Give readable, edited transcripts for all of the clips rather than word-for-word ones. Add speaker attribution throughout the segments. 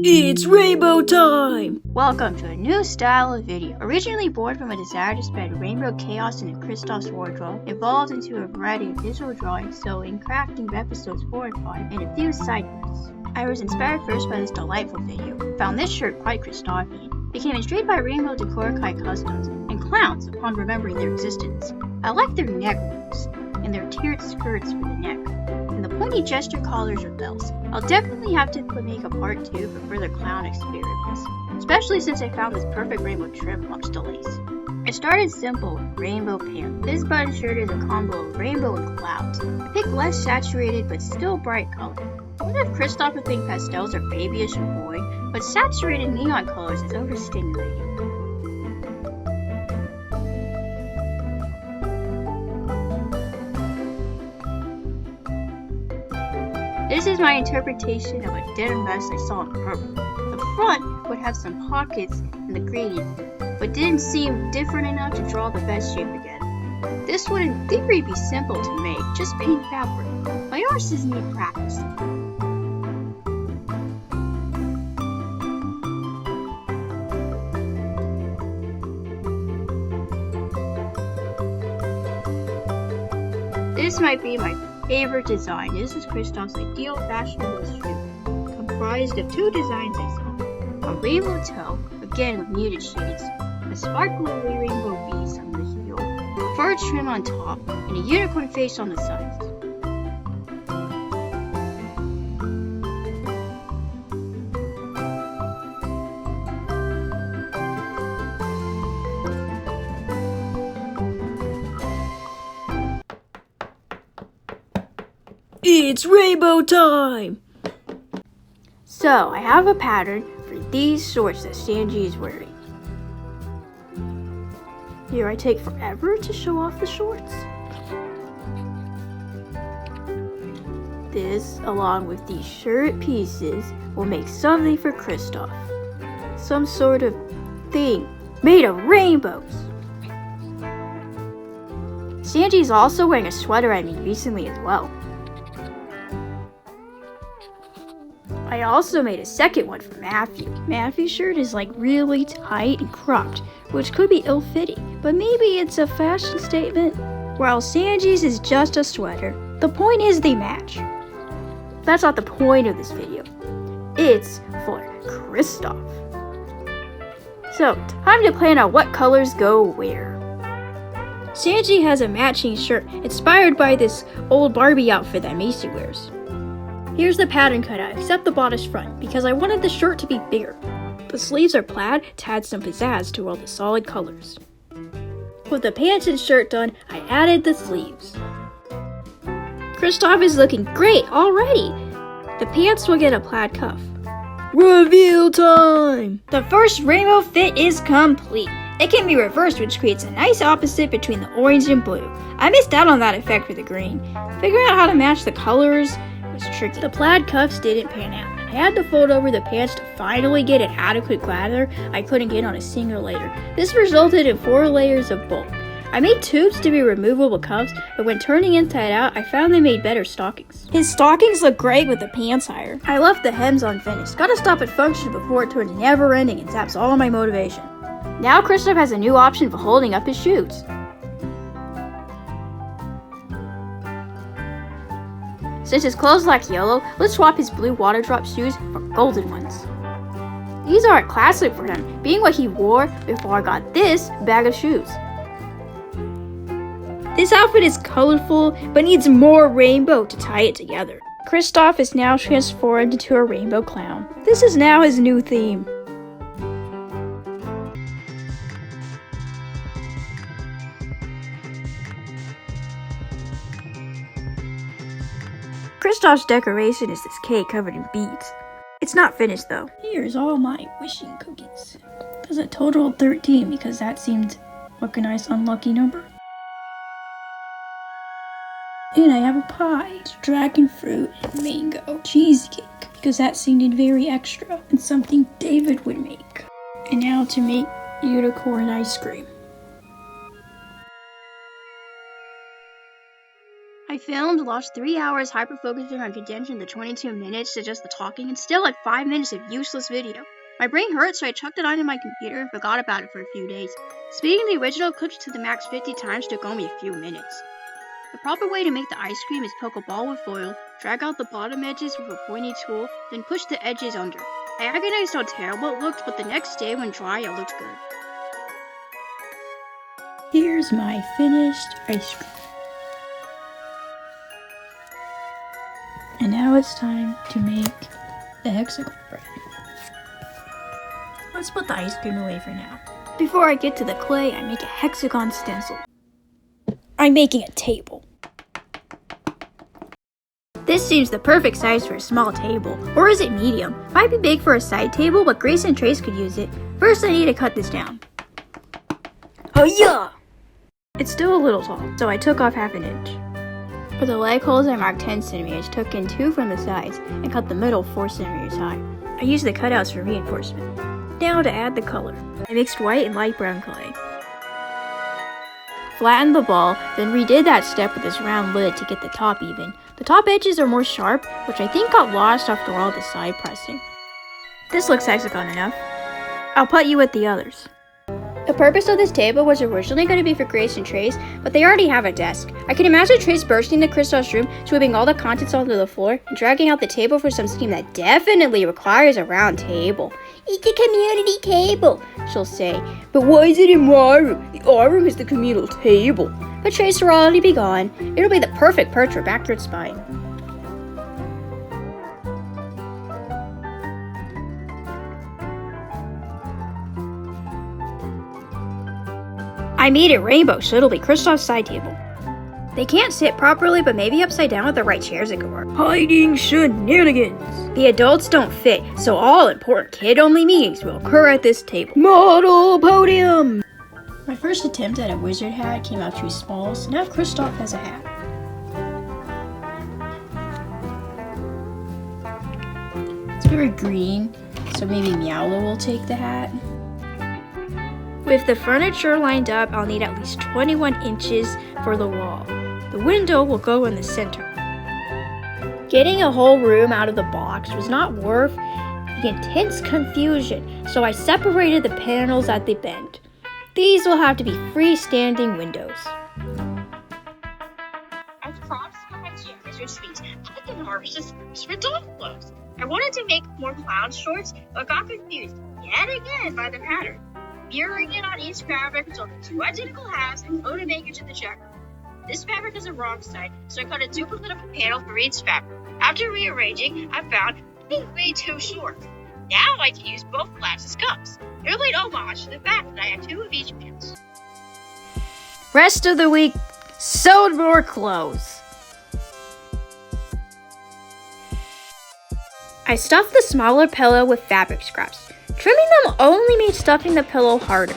Speaker 1: It's rainbow time!
Speaker 2: Welcome to a new style of video. Originally born from a desire to spread rainbow chaos into Kristof's wardrobe, evolved into a variety of visual drawing, sewing, crafting of episodes 4 and 5, and a few side quests. I was inspired first by this delightful video, found this shirt quite Kristofian, became intrigued by rainbow decor kite customs, and clowns upon remembering their existence. I like their neck loops, and their tiered skirts for the neck, and the pointy gesture collars or belts. I'll definitely have to make a part 2 for further clown experiments, especially since I found this perfect rainbow trim amongst the lace. I started simple with rainbow pants. This button shirt is a combo of rainbow and clouds. I picked less saturated but still bright color. I wonder if Kristof would think pastels are babyish and boy, but saturated neon colors is overstimulating. This is my interpretation of a denim vest I saw in purple. The front would have some pockets in the gradient, but didn't seem different enough to draw the vest shape again. This would in theory be simple to make, just paint fabric. My arses need practice. This might be my favorite design. This is Kristof's ideal fashionable shoe, comprised of 2 designs I saw. A rainbow toe, again with muted shades, a sparkly rainbow beads on the heel, fur trim on top, and a unicorn face on the sides.
Speaker 1: It's rainbow time!
Speaker 2: So, I have a pattern for these shorts that Sanji is wearing. Here I take forever to show off the shorts. This, along with these shirt pieces, will make something for Kristof. Some sort of thing made of rainbows. Sanji's also wearing a sweater I made recently as well. I also made a second one for Matthew. Matthew's shirt is like really tight and cropped, which could be ill-fitting, but maybe it's a fashion statement. While Sanji's is just a sweater, the point is they match. That's not the point of this video. It's for Kristof. So, time to plan out what colors go where. Sanji has a matching shirt inspired by this old Barbie outfit that Macy wears. Here's the pattern cutout, except the bodice front, because I wanted the shirt to be bigger. The sleeves are plaid to add some pizzazz to all the solid colors. With the pants and shirt done, I added the sleeves. Kristof is looking great already! The pants will get a plaid cuff.
Speaker 1: Reveal time!
Speaker 2: The first rainbow fit is complete. It can be reversed, which creates a nice opposite between the orange and blue. I missed out on that effect for the green. Figuring out how to match the colors was tricky. The plaid cuffs didn't pan out. I had to fold over the pants to finally get an adequate gather I couldn't get on a single layer. This resulted in 4 layers of bulk. I made tubes to be removable cuffs, but when turning inside out, I found they made better stockings. His stockings look great with the pants higher. I left the hems unfinished. Gotta stop at function before it turns never ending and zaps all my motivation. Now Kristof has a new option for holding up his shoes. Since his clothes lack yellow, let's swap his blue water drop shoes for golden ones. These are a classic for him, being what he wore before I got this bag of shoes. This outfit is colorful, but needs more rainbow to tie it together. Kristof is now transformed into a rainbow clown. This is now his new theme. Kristof's decoration is this cake covered in beads. It's not finished though. Here's all my wishing cookies. There's a total of 13 because that seemed like a nice unlucky number. And I have a pie. It's dragon fruit and mango cheesecake because that seemed very extra and something David would make. And now to make unicorn ice cream. I I filmed, lost 3 hours hyper-focusing on condensing the 22 minutes to just the talking, and still had 5 minutes of useless video. My brain hurt, so I chucked it onto my computer and forgot about it for a few days. Speeding the original cooked to the max 50 times took only a few minutes. The proper way to make the ice cream is poke a ball with foil, drag out the bottom edges with a pointy tool, then push the edges under. I agonized how terrible it looked, but the next day when dry it looked good.
Speaker 1: Here's my finished ice cream. And now it's time to make the hexagon bread. Let's put the ice cream away for now. Before I get to the clay, I make a hexagon stencil. I'm making a table. This seems the perfect size for a small table. Or is it medium? Might be big for a side table, but Grace and Trace could use it. First, I need to cut this down. Oh yeah! It's still a little tall, so I took off half an inch. For the leg holes, I marked 10 centimeters, took in 2 from the sides, and cut the middle 4 centimeters high. I used the cutouts for reinforcement. Now to add the color. I mixed white and light brown clay. Flattened the ball, then redid that step with this round lid to get the top even. The top edges are more sharp, which I think got lost after all the side pressing. This looks hexagon enough. I'll put you with the others. The purpose of this table was originally going to be for Grace and Trace, but they already have a desk. I can imagine Trace bursting into Kristof's room, sweeping all the contents onto the floor, and dragging out the table for some scheme that definitely requires a round table. It's a community table, she'll say. But why is it in my room? Our room is the communal table. But Trace will already be gone. It'll be the perfect perch for backward spine. I made it rainbow, so it'll be Kristof's side table. They can't sit properly, but maybe upside down with the right chairs it could work. Hiding shenanigans! The adults don't fit, so all important kid-only meetings will occur at this table. Model podium! My first attempt at a wizard hat came out too small, so now Kristof has a hat. It's very green, so maybe Meowlo will take the hat. With the furniture lined up, I'll need at least 21 inches for the wall. The window will go in the center. Getting a whole room out of the box was not worth the intense confusion, so I separated the panels at the bend. These will have to be freestanding windows.
Speaker 2: As props for my wizard's feet, I can harvest the screws for dog clothes. I wanted to make more clown shorts, but got confused yet again by the pattern. Mirroring it on each fabric until the 2 identical halves and go to make it to the checker. This fabric is the wrong side, so I cut a duplicate of a panel for each fabric. After rearranging, I found it way too short. Now I can use both flaps as cups. They're a late homage to the fact that I have 2 of each piece.
Speaker 1: Rest of the week, sewed more clothes. I stuffed the smaller pillow with fabric scraps. Trimming them only made stuffing the pillow harder.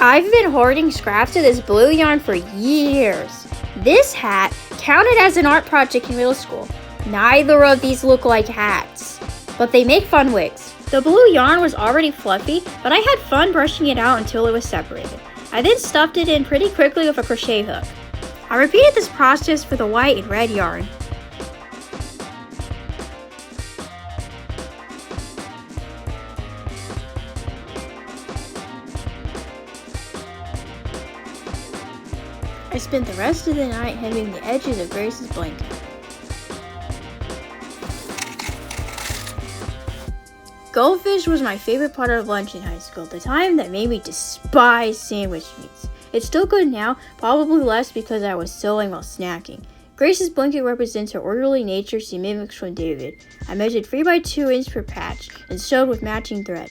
Speaker 1: I've been hoarding scraps of this blue yarn for years. This hat counted as an art project in middle school. Neither of these look like hats, but they make fun wigs. The blue yarn was already fluffy, but I had fun brushing it out until it was separated. I then stuffed it in pretty quickly with a crochet hook. I repeated this process for the white and red yarn. I spent the rest of the night hemming the edges of Grace's blanket. Goldfish was my favorite part of lunch in high school, the time that made me despise sandwich meats. It's still good now, probably less because I was sewing while snacking. Grace's blanket represents her orderly nature she mimics from David. I measured 3 by 2 inches per patch and sewed with matching thread.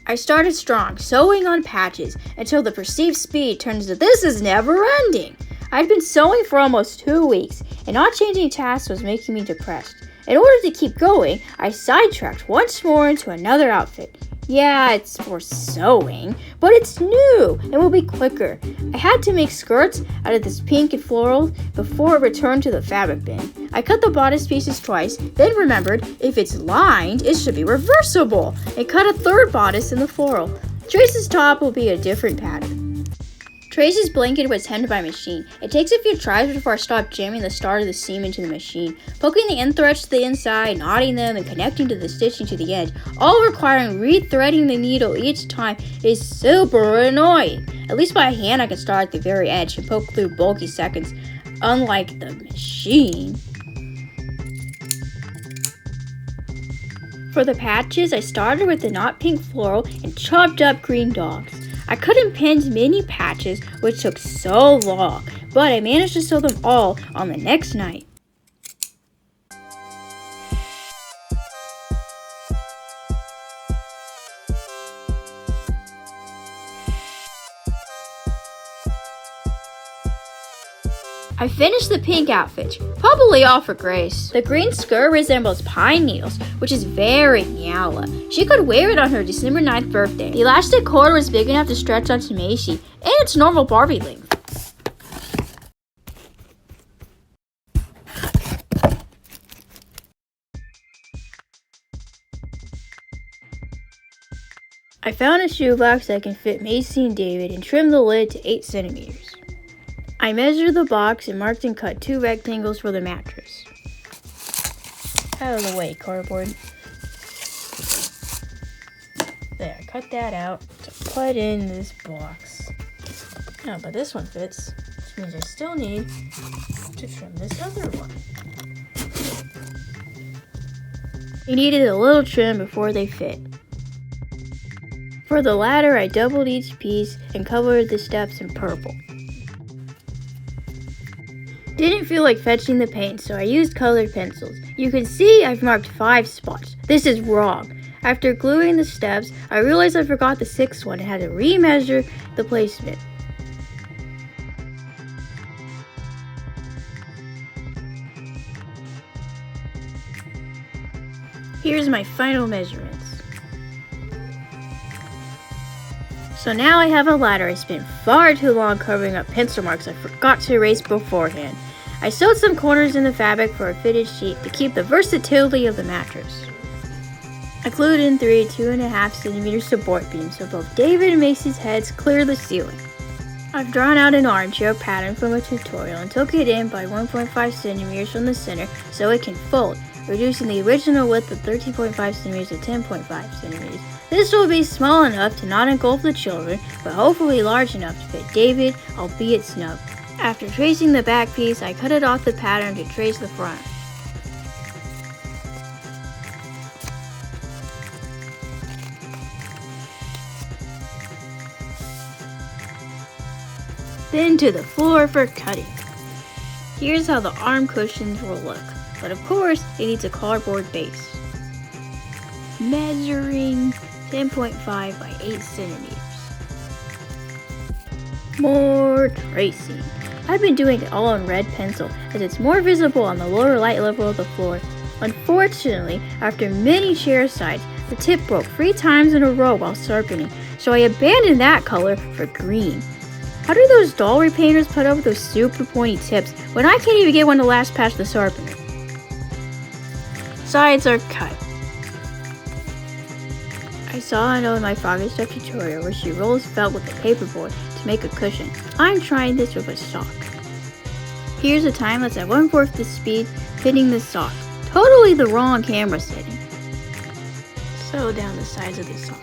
Speaker 1: I started strong, sewing on patches, until the perceived speed turns to this is never ending. I'd been sewing for almost 2 weeks, and not changing tasks was making me depressed. In order to keep going, I sidetracked once more into another outfit. Yeah, it's for sewing, but it's new and will be quicker. I had to make skirts out of this pink and floral before it returned to the fabric bin. I cut the bodice pieces twice, then remembered if it's lined, it should be reversible, and cut a third bodice in the floral. Trace's top will be a different pattern. Trace's blanket was hemmed by machine. It takes a few tries before I stop jamming the start of the seam into the machine, poking the end threads to the inside, knotting them, and connecting to the stitching to the edge, all requiring re-threading the needle each time is super annoying. At least by hand I can start at the very edge and poke through bulky seconds, unlike the machine. For the patches, I started with the not pink floral and chopped up green dogs. I couldn't pin many patches, which took so long, but I managed to sew them all on the next night. I finished the pink outfit, probably all for Grace. The green skirt resembles pine needles, which is very Nyala. She could wear it on her December 9th birthday. The elastic cord was big enough to stretch onto Macy, and it's normal Barbie length. I found a shoebox that can fit Macy and David and trimmed the lid to 8 centimeters. I measured the box and marked and cut 2 rectangles for the mattress. Out of the way, cardboard. There, I cut that out to put in this box. Oh, but this one fits, which means I still need to trim this other one. You needed a little trim before they fit. For the ladder, I doubled each piece and covered the steps in purple. Didn't feel like fetching the paint, so I used colored pencils. You can see I've marked 5 spots. This is wrong. After gluing the steps, I realized I forgot the 6th one and had to remeasure the placement. Here's my final measurements. So now I have a ladder I spent far too long covering up pencil marks I forgot to erase beforehand. I sewed some corners in the fabric for a fitted sheet to keep the versatility of the mattress. I glued in 3 2.5 centimeter support beams so both David and Macy's heads clear the ceiling. I've drawn out an armchair pattern from a tutorial and took it in by 1.5 centimeters from the center so it can fold, reducing the original width of 13.5 centimeters to 10.5 centimeters. This will be small enough to not engulf the children, but hopefully large enough to fit David, albeit snug. After tracing the back piece, I cut it off the pattern to trace the front. Then to the floor for cutting. Here's how the arm cushions will look, but of course it needs a cardboard base. Measuring 10.5 by 8 centimeters. More tracing. I've been doing it all on red pencil as it's more visible on the lower light level of the floor. Unfortunately, after many chair sides, the tip broke 3 times in a row while sharpening, so I abandoned that color for green. How do those doll repainters put up with those super pointy tips when I can't even get one to last past the sharpener? Sides are cut. I saw a note in my Froggy Stuff tutorial where she rolls felt with a paperboard to make a cushion. I'm trying this with a sock. Here's a time lapse at 1/4 the speed fitting the sock. Totally the wrong camera setting. Sew down the sides of the sock.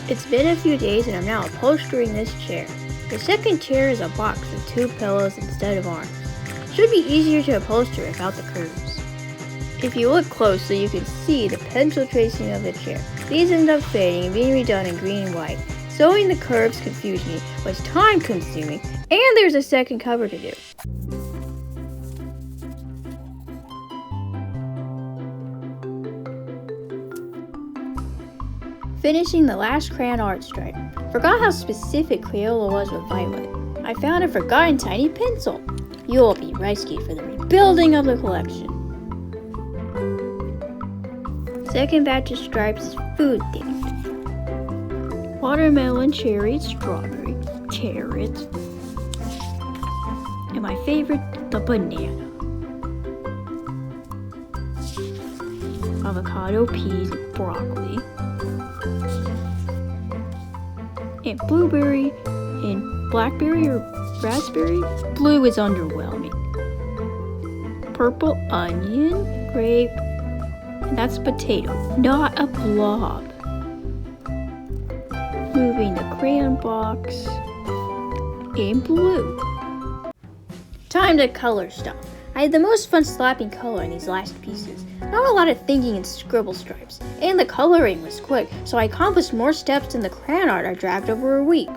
Speaker 1: It's been a few days and I'm now upholstering this chair. The second chair is a box with 2 pillows instead of arms. Should be easier to upholster without the curves. If you look closely, you can see the pencil tracing of the chair. These end up fading and being redone in green and white. Sewing the curves confused me, was time consuming, and there's a second cover to do. Finishing the last crayon art stripe. Forgot how specific Crayola was with Violet. I found a forgotten tiny pencil. You'll be rescued for the rebuilding of the collection. Second batch of stripes is food themed. Watermelon, cherry, strawberry, carrot, and my favorite, the banana. Avocado, peas, broccoli, and blueberry, and blackberry or raspberry. Blue is underwhelming. Purple onion, grape, and that's potato, not a blob. Moving the crayon box, and blue. Time to color stuff. I had the most fun slapping color in these last pieces. Not a lot of thinking and scribble stripes, and the coloring was quick, so I accomplished more steps than the crayon art I dragged over a week.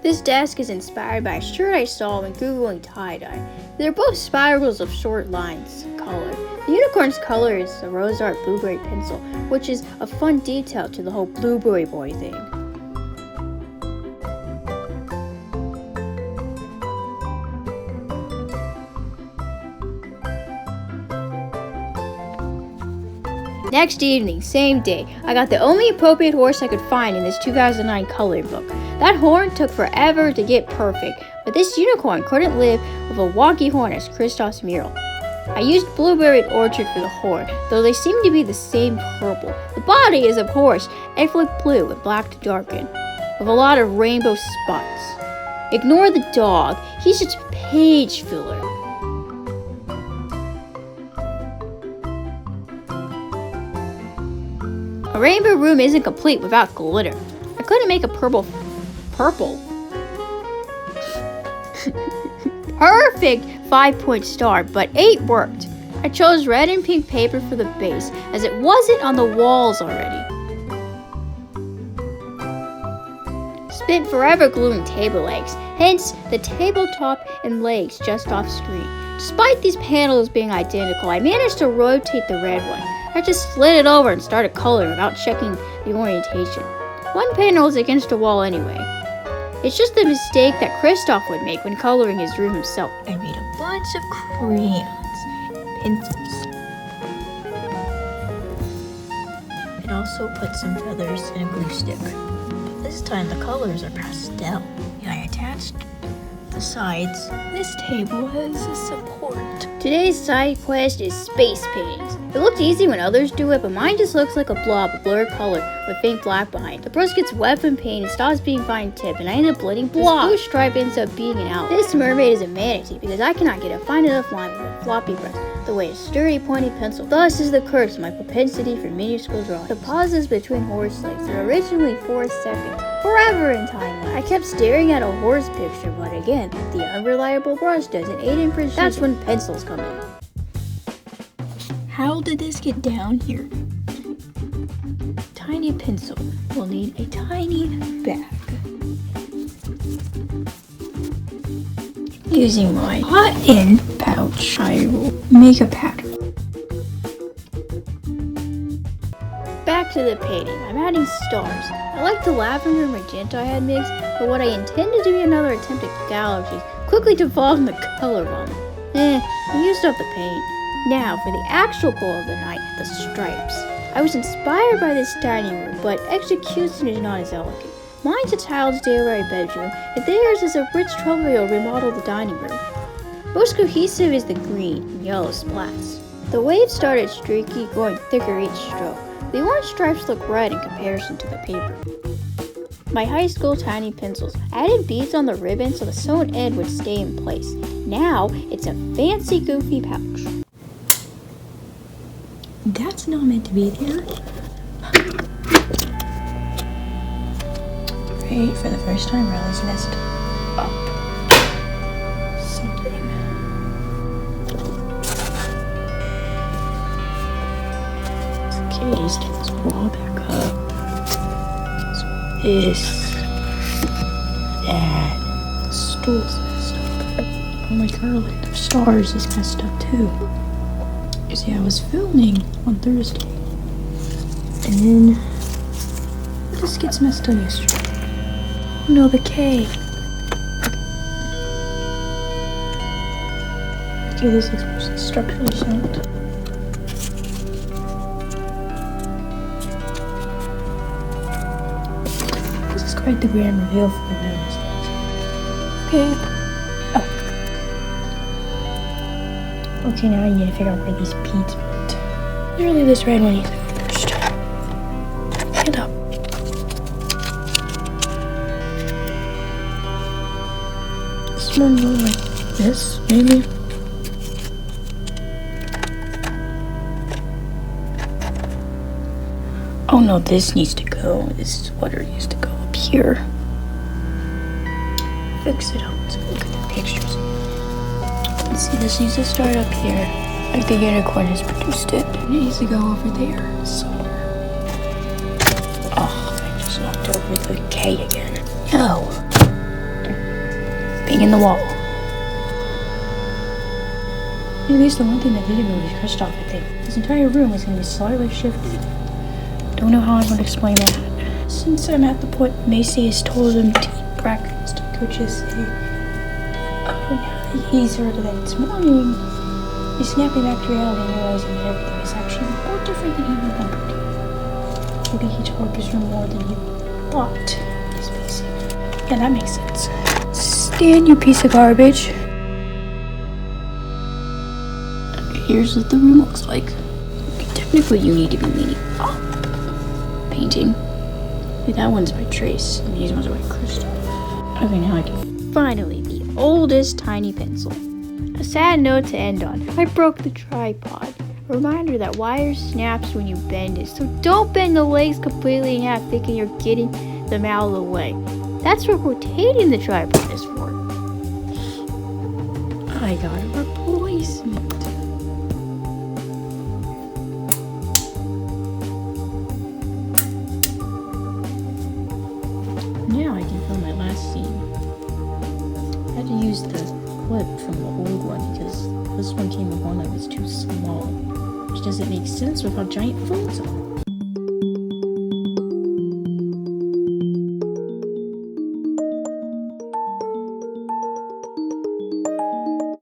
Speaker 1: This desk is inspired by a shirt I saw when Googling tie-dye. They're both spirals of short lines, color. The unicorn's color is a rose art blueberry pencil, which is a fun detail to the whole blueberry boy thing. Next evening, same day, I got the only appropriate horse I could find in this 2009 coloring book. That horn took forever to get perfect, but this unicorn couldn't live with a wonky horn as Kristof's mural. I used blueberry orchard for the horn, though they seem to be the same purple. The body is, of course, egg-like blue with black to darken, with a lot of rainbow spots. Ignore the dog, he's just page filler. A rainbow room isn't complete without glitter. I couldn't make a purple. Perfect 5-point star, but 8 worked. I chose red and pink paper for the base, as it wasn't on the walls already. Spent forever gluing table legs, hence the tabletop and legs just off screen. Despite these panels being identical, I managed to rotate the red one. I just slid it over and started coloring without checking the orientation. One panel is against the wall anyway. It's just the mistake that Kristof would make when coloring his room himself. I made a bunch of crayons and pencils. And also put some feathers and a glue stick. But this time the colors are pastel. And I attached the sides. This table has a support. Today's side quest is space paintings. It looked easy when others do it, but mine just looks like a blob of blurred color with faint black behind. The brush gets wet from paint and stops being fine tip, and I end up blending blob. This blue stripe ends up being an owl. This mermaid is a manatee because I cannot get a fine enough line with a floppy brush the way a sturdy pointy pencil. Thus is the curse of my propensity for minuscule drawing. The pauses between horse legs are originally 4 seconds, forever in time. I kept staring at a horse picture, but again, the unreliable brush doesn't aid in precision. That's when pencils come in. How did this get down here? Tiny pencil will need a tiny bag. Using my hot-end pouch, I will make a pattern. Back to the painting. I'm adding stars. I like the lavender and magenta I had mixed, but what I intended to be another attempt at galaxies quickly devolved in the color vomit. I used up the paint. Now, for the actual goal of the night, the stripes. I was inspired by this dining room, but execution is not as elegant. Mine's a tiled stairway bedroom, and theirs is a rich Trevio remodeled the dining room. Most cohesive is the green and yellow splats. The waves started streaky, growing thicker each stroke. The orange stripes look red in comparison to the paper. My high school tiny pencils. I added beads on the ribbon so the sewn end would stay in place. Now, it's a fancy goofy pouch. That's not meant to be there. Right, for the first time, Riley's messed up something. Okay, just get this wall back up. this, that. The stool's messed up. Oh my garland of stars is messed up too. You see, I was filming on Thursday, and then this gets messed up yesterday. Oh no, the K. Okay, this looks structurally sound. This is quite the grand reveal for the nose. Okay. Oh. Okay, now I need to figure out where these beads went. Literally this red one needs to go first. Stand up. This one goes like this, maybe. Oh no, this needs to go. This is what it needs to go up here. Fix it up. Let's look at the pictures. Let's see, this needs to start up here. Like the unicorn has produced it. It needs to go over there somewhere. Oh, I just knocked over the K again. No. Being in the wall. At least the one thing that didn't move is Kristof, I think. This entire room is going to be slightly shifted. Don't know how I'm going to explain that. Since I'm at the point Macy has told him to practice, the coaches say, oh, now that he's heard of that this morning, he's snapping back to reality and realizing that everything is actually more different than he remembered. Maybe he tore his room more than he thought. He's Macy. Yeah, that makes sense. Stan, you piece of garbage. Okay, here's what the room looks like. Okay, technically, you need to be leaning up. Painting. See, that one's by Trace, and these ones are by Kristof. Okay, now I can finally the oldest tiny pencil. A sad note to end on. I broke the tripod. A reminder that wire snaps when you bend it, so don't bend the legs completely in half thinking you're getting them out of the way. That's what rotating the tripod is for. I got a replacement. Now I can film my last scene. I had to use the clip from the old one because this one came with one that was too small, which doesn't make sense with how giant phones are.